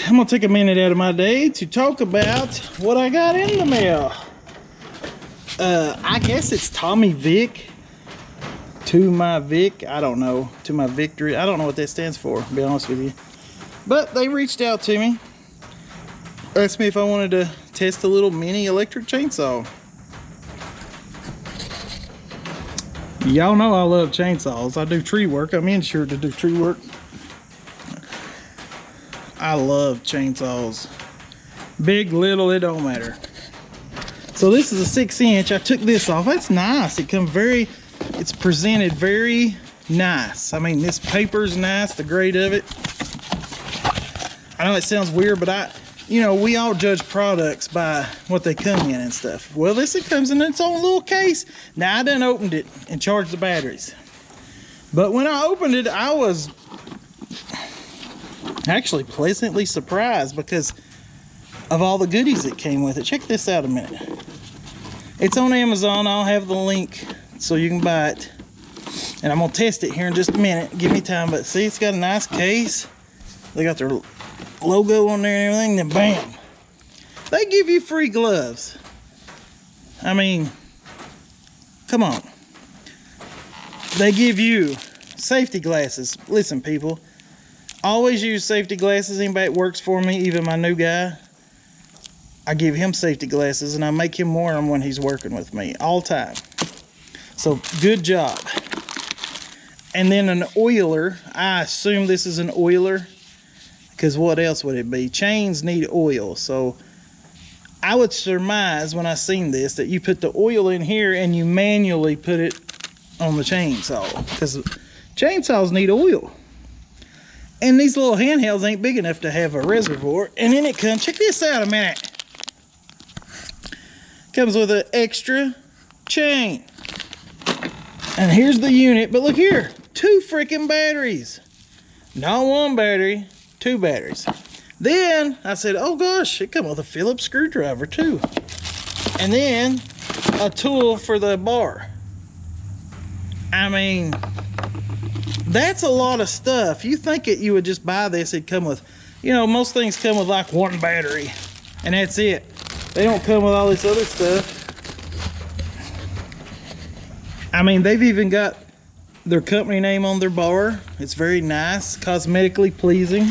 I'm gonna take a minute out of my day to talk about what I got in the mail. I guess it's Tomyvic. To my Vic, I don't know. To my victory, I don't know what that stands for, to be honest with you. But they reached out to me, asked me if I wanted to test a little mini electric chainsaw. Y'all know I love chainsaws. I do tree work. I'm insured to do tree work. I love chainsaws. Big, little, it don't matter. So this is a 6-inch. I took this off. That's nice. It's presented very nice. I mean, this paper's nice, the grade of it. I know it sounds weird, but we all judge products by what they come in and stuff. Well, it comes in its own little case. Now, I done opened it and charged the batteries. But when I opened it, I was actually pleasantly surprised because of all the goodies that came with it. Check this out a minute. It's on Amazon. I'll have the link so you can buy it. And I'm going to test it here in just a minute. Give me time. But see, it's got a nice case. They got their logo on there and everything. Then bam. They give you free gloves. I mean, come on. They give you safety glasses. Listen, people. Always use safety glasses. Anybody that works for me, even my new guy, I give him safety glasses and I make him wear them when he's working with me all time. So good job. And then an oiler. I assume this is an oiler because what else would it be? Chains need oil. So I would surmise when I seen this that you put the oil in here and you manually put it on the chainsaw because chainsaws need oil. And these little handhelds ain't big enough to have a reservoir. And then it comes, check this out a minute. Comes with an extra chain. And here's the unit, but look here, 2 freaking batteries. Not 1 battery, 2 batteries. Then I said, oh gosh, it comes with a Phillips screwdriver too. And then a tool for the bar. I mean, that's a lot of stuff. You think you would just buy this, it'd come with, most things come with like 1 battery and that's it. They don't come with all this other stuff. I mean, they've even got their company name on their bar. It's very nice, cosmetically pleasing.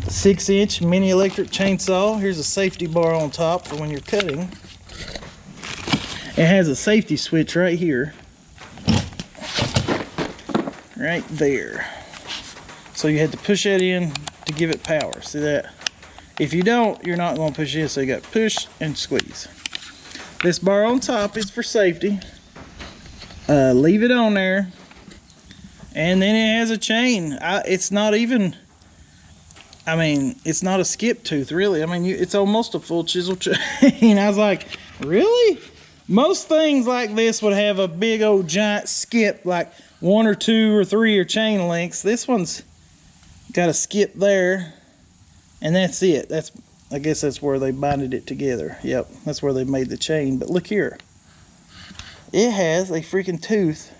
6-inch mini electric chainsaw. Here's a safety bar on top for when you're cutting. It has a safety switch right here. Right there. So you had to push that in to give it power. See that? If you don't, you're not going to push it. So you got push and squeeze. This bar on top is for safety. Leave it on there. And then it has a chain. It's not even, it's not a skip tooth really. It's almost a full chisel chain. I was like, really? Most things like this would have a big old giant skip, like 1 or 2 or 3 or chain links. This one's got a skip there, and that's it. I guess that's where they binded it together. Yep, that's where they made the chain. But look here. It has a freaking tooth.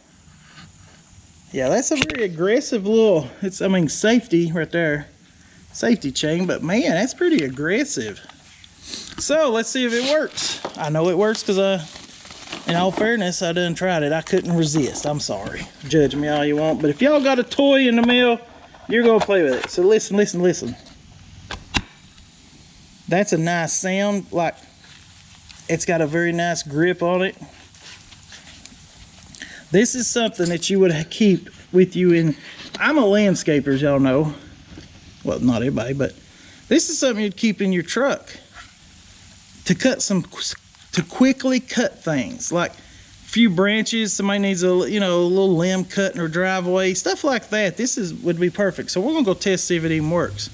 Yeah, that's a very aggressive little, safety right there. Safety chain, but man, that's pretty aggressive. So let's see if it works. I know it works because in all fairness, I done tried it. I couldn't resist. I'm sorry. Judge me all you want. But if y'all got a toy in the mail, you're going to play with it. So listen, listen, listen. That's a nice sound. Like, it's got a very nice grip on it. This is something that you would keep with you in. I'm a landscaper, as y'all know. Well, not everybody, but this is something you'd keep in your truck to quickly cut things, like a few branches. Somebody needs a little limb cut in their driveway, stuff like that. This would be perfect. So we're gonna go test, see if it even works.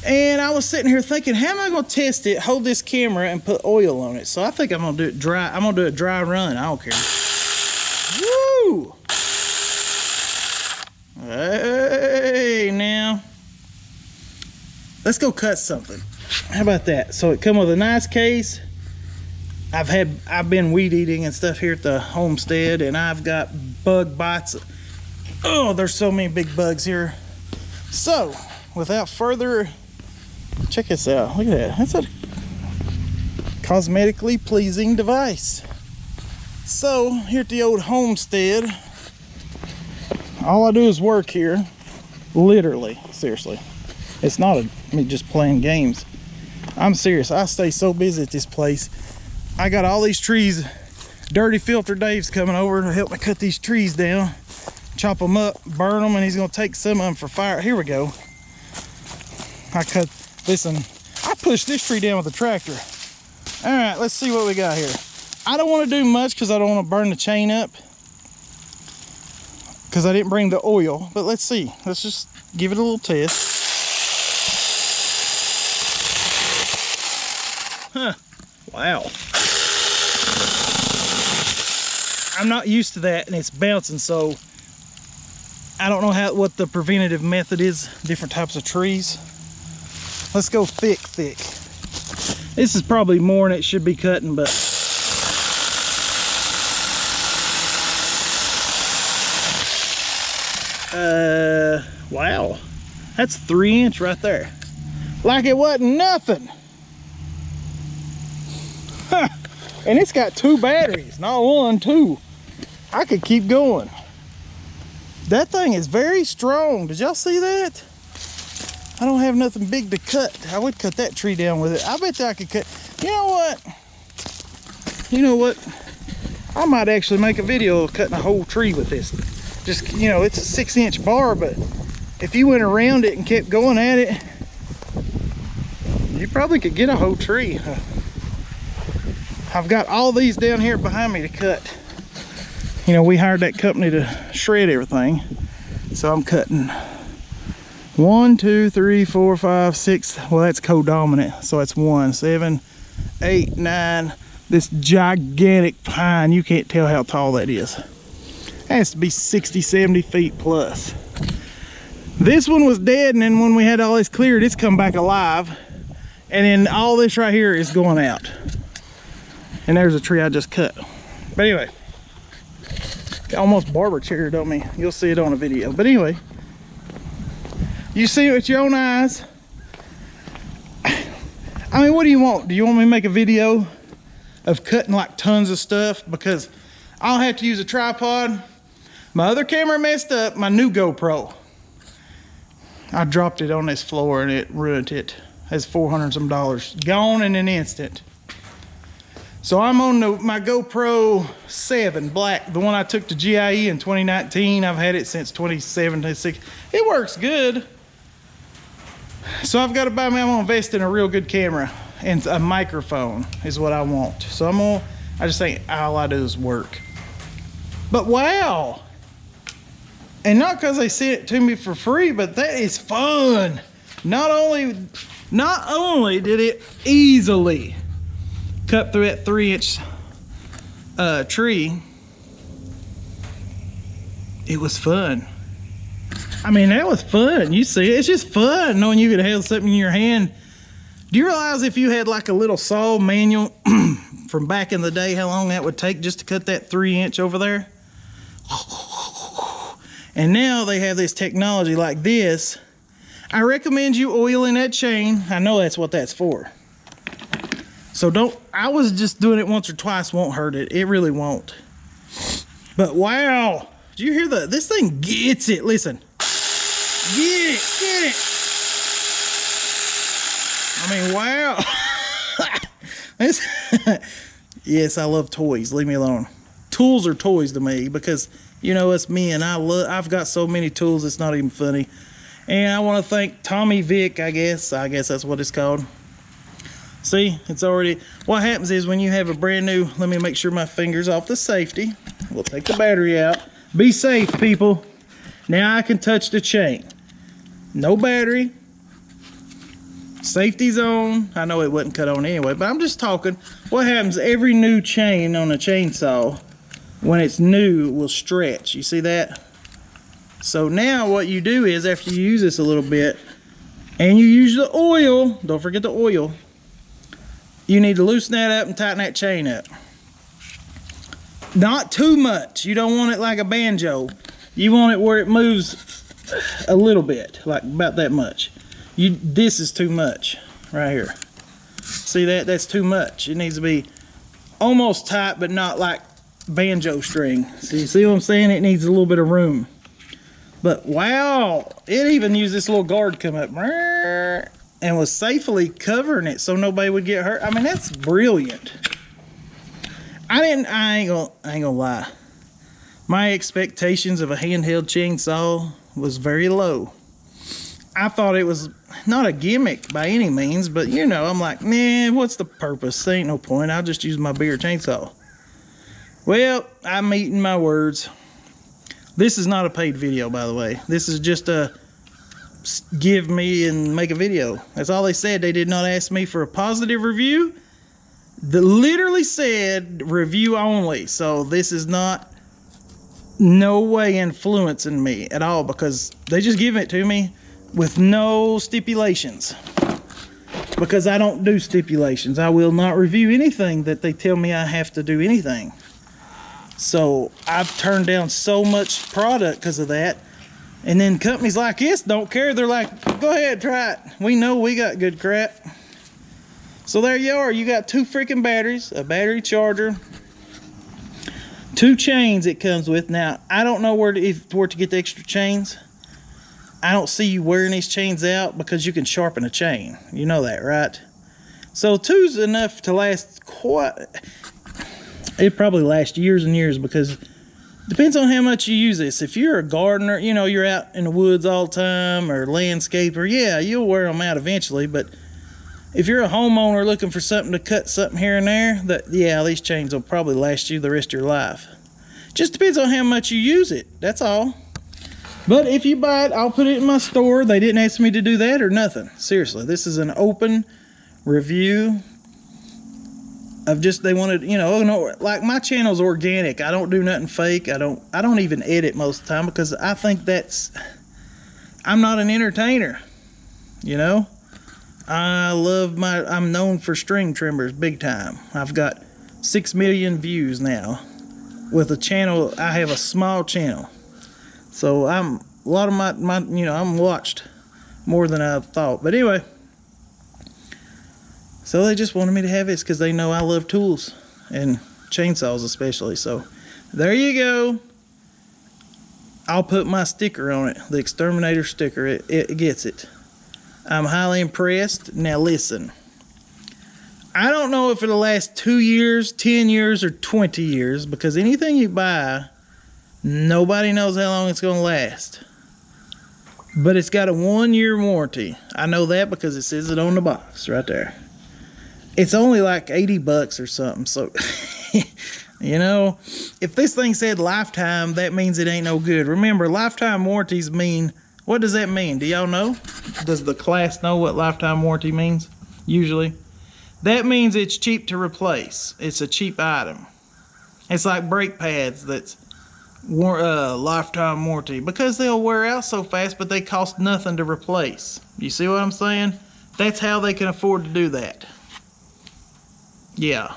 And I was sitting here thinking, how am I gonna test it? Hold this camera and put oil on it. So I think I'm gonna do it dry. I'm gonna do a dry run. I don't care. Woo! Hey, now let's go cut something. How about that? So it come with a nice case. I've been weed eating and stuff here at the homestead, and I've got bug bites. Oh, there's so many big bugs here. So without further, check this out. Look at that. That's a cosmetically pleasing device. So here at the old homestead, all I do is work here. Literally, seriously. It's not me just playing games. I'm serious. I stay so busy at this place. I got all these trees. Dirty Filter Dave's coming over to help me cut these trees down, chop them up, burn them, and he's gonna take some of them for fire. Here we go. Listen, I pushed this tree down with a tractor. All right, let's see what we got here. I don't want to do much because I don't want to burn the chain up because I didn't bring the oil, but let's see. Let's just give it a little test. Huh, wow. I'm not used to that, and it's bouncing, so I don't know what the preventative method is, different types of trees. Let's go thick. This is probably more than it should be cutting, but wow, that's 3 inch right there. Like it wasn't nothing. Huh. And it's got 2 batteries, not 1, 2. I could keep going. That thing is very strong. Did y'all see that? I don't have nothing big to cut. I would cut that tree down with it. I bet that I could cut. You know what? I might actually make a video of cutting a whole tree with this. Just, you know, it's a 6 inch bar, but if you went around it and kept going at it, you probably could get a whole tree. I've got all these down here behind me to cut. You know, we hired that company to shred everything. So I'm cutting 1, 2, 3, 4, 5, 6. Well, that's co-dominant. So that's 1, 7, 8, 9. This gigantic pine, you can't tell how tall that is. It has to be 60, 70 feet plus. This one was dead, and then when we had all this cleared, it's come back alive. And then all this right here is going out. And there's a tree I just cut. But anyway, almost barber chair, don't me? You'll see it on a video. But anyway, you see it with your own eyes. I mean, what do you want? Do you want me to make a video of cutting like tons of stuff? Because I'll have to use a tripod. My other camera messed up, my new GoPro. I dropped it on this floor and it ruined it. Has $400 and some. Gone in an instant. So I'm on my GoPro 7 black, the one I took to GIE in 2019. I've had it since 2017. It works good. So I've got to I'm gonna invest in a real good camera and a microphone is what I want. So I just think all I do is work. But wow. And not because they sent it to me for free, but that is fun. Not only did it easily cut through that 3 inch tree, it was fun. I mean, that was fun. You see, it's just fun knowing you could have something in your hand. Do you realize if you had like a little saw manual from back in the day, how long that would take just to cut that 3 inch over there? And now they have this technology like this. I recommend you oiling that chain. I know that's what that's for. So I was just doing it once or twice, won't hurt it. It really won't. But wow, did you hear that? This thing gets it, listen. Get it. I mean, wow. Yes, I love toys, leave me alone. Tools are toys to me because, you know, it's me and I've got so many tools, it's not even funny. And I want to thank Tomyvic, I guess that's what it's called. See, it's already, what happens is when you have a brand new, let me make sure my finger's off the safety. We'll take the battery out. Be safe, people. Now I can touch the chain. No battery. Safety's on. I know it wasn't cut on anyway, but I'm just talking. What happens, every new chain on a chainsaw, when it's new, will stretch. You see that? So now what you do is, after you use this a little bit, and you use the oil, don't forget the oil, you need to loosen that up and tighten that chain up. Not too much. You don't want it like a banjo. You want it where it moves a little bit, like about that much. This is too much right here. See that? That's too much. It needs to be almost tight, but not like banjo string. See what I'm saying? It needs a little bit of room. But wow, it even used this little guard come up and was safely covering it so nobody would get hurt. I mean, that's brilliant. I ain't gonna lie. My expectations of a handheld chainsaw was very low. I thought it was not a gimmick by any means, but you know, I'm like, man, what's the purpose? There ain't no point. I'll just use my bigger chainsaw. Well, I'm eating my words. This is not a paid video, by the way. This is just a give me and make a video. That's all they said. They did not ask me for a positive review. They literally said review only. So this is not no way influencing me at all, because they just give it to me with no stipulations. Because I don't do stipulations. I will not review anything that they tell me I have to do anything. So I've turned down so much product because of that. And then companies like this don't care. They're like, go ahead, try it. We know we got good crap. So there you are. You got 2 freaking batteries, a battery charger, 2 chains it comes with. Now, I don't know where to get the extra chains. I don't see you wearing these chains out because you can sharpen a chain. You know that, right? So 2's enough to last quite... It probably lasts years and years, because it depends on how much you use this. If you're a gardener, you know, you're out in the woods all the time, or landscaper, yeah, you'll wear them out eventually. But if you're a homeowner looking for something to cut something here and there, yeah, these chains will probably last you the rest of your life. Just depends on how much you use it, that's all. But if you buy it, I'll put it in my store. They didn't ask me to do that or nothing. Seriously, this is an open review of just, they wanted, you know, like my channel's organic. I don't do nothing fake. I don't even edit most of the time, because I think I'm not an entertainer, you know. I'm known for string trimmers big time. I've got 6 million views now with a channel. I have a small channel, so a lot of my you know, I'm watched more than I thought. But anyway, so they just wanted me to have this because they know I love tools and chainsaws especially. So there you go. I'll put my sticker on it, the exterminator sticker. It gets it. I'm highly impressed. Now listen, I don't know if it'll last 2 years, 10 years, or 20 years, because anything you buy, nobody knows how long it's going to last. But it's got a 1-year warranty. I know that because it says it on the box right there. It's only like 80 bucks or something. So, you know, if this thing said lifetime, that means it ain't no good. Remember, lifetime warranties mean, what does that mean? Do y'all know? Does the class know what lifetime warranty means? Usually. That means it's cheap to replace. It's a cheap item. It's like brake pads that's lifetime warranty, because they'll wear out so fast, but they cost nothing to replace. You see what I'm saying? That's how they can afford to do that. Yeah.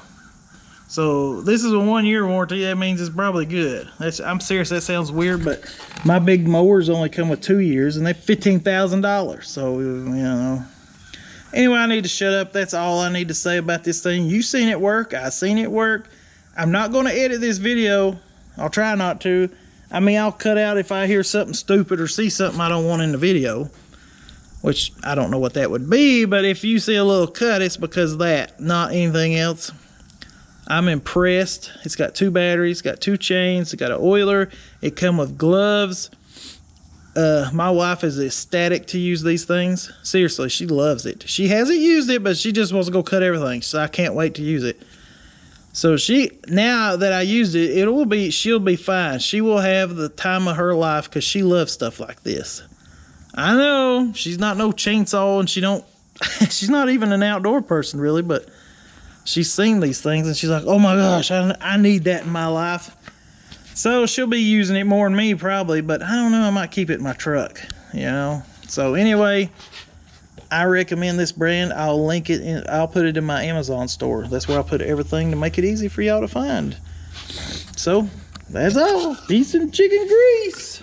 So this is a 1-year warranty. That means it's probably good. I'm serious. That sounds weird, but my big mowers only come with 2 years, and they're $15,000. So, you know. Anyway, I need to shut up. That's all I need to say about this thing. You seen it work. I seen it work. I'm not going to edit this video. I'll try not to. I mean, I'll cut out if I hear something stupid or see something I don't want in the video, which I don't know what that would be. But if you see a little cut, it's because of that, not anything else. I'm impressed. It's got 2 batteries, got 2 chains, it's got an oiler. It come with gloves. My wife is ecstatic to use these things. Seriously, she loves it. She hasn't used it, but she just wants to go cut everything. So I can't wait to use it. So now that I used it, she'll be fine. She will have the time of her life because she loves stuff like this. I know she's not no chainsaw, and she's not even an outdoor person really, but she's seen these things and she's like, oh my gosh, I need that in my life. So she'll be using it more than me probably, but I don't know, I might keep it in my truck, you know. So anyway, I recommend this brand. I'll link it I'll put it in my Amazon store. That's where I'll put everything to make it easy for y'all to find. So that's all. Peace and chicken grease.